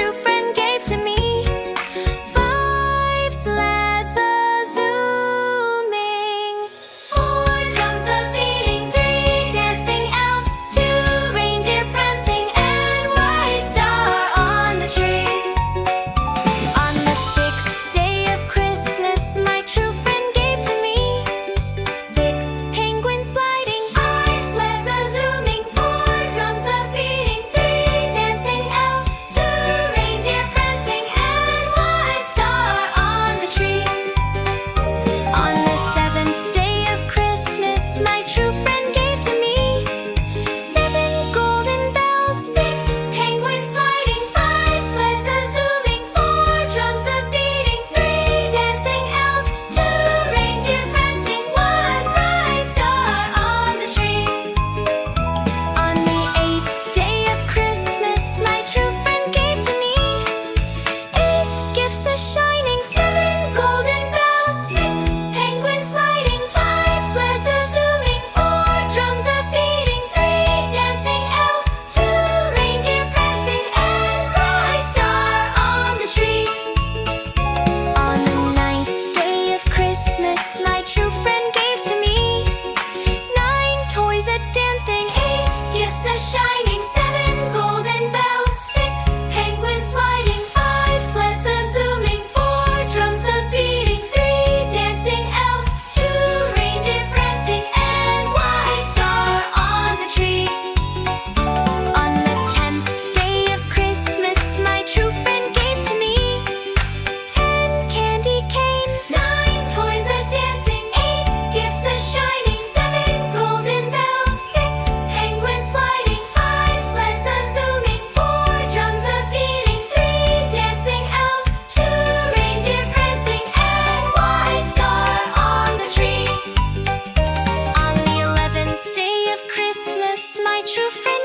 true friend gave to me. 5 sleds a-zooming, 4 drums a-beating, 3 dancing elves, 2 reindeer prancing, and white star on the tree. On the 6th day of Christmas, my true friend gave to me 6 penguins sliding, 5 sleds a-zooming, 4 drums a-beating, 3 dancing elves, 2 reindeer prancing, and white star on the tree. On the 7th day of Christmas, my true friend gave to me 7 golden bells, 6 penguins sliding, 5 sleds a-zooming, 4 drums a-beating, 3 dancing elves, 2 reindeer prancing, 1 bright star on the tree. On the 8th day of Christmas, my true friend gave to me 8 gifts a-shining, 7 golden bells, 6 penguins sliding, 5 sleds a-zooming, 4 drums a-beating, 3 dancing elves, 2 reindeer prancing, and bright star on the tree. On the 9th day of Christmas, my true friend gave to me 9 toys a-dancing, 8 gifts a-shining, 7 golden bells, 6 penguins sliding, 5 sleds a-zooming, 4 drums a-beating, 3 dancing elves, 2 reindeer prancing, and white star on the tree. On the 10th day of Christmas, my true friend gave to me 10 candy canes, 9 toys a-dancing, 8 gifts a-shining, 7 golden bells, 6 penguins sliding, 5 sleds a-zooming, 4 drums a-beating, 3 dancing elves, 2 reindeer prancing, and white star on the tree. On the 11th day of Christmas, my true friend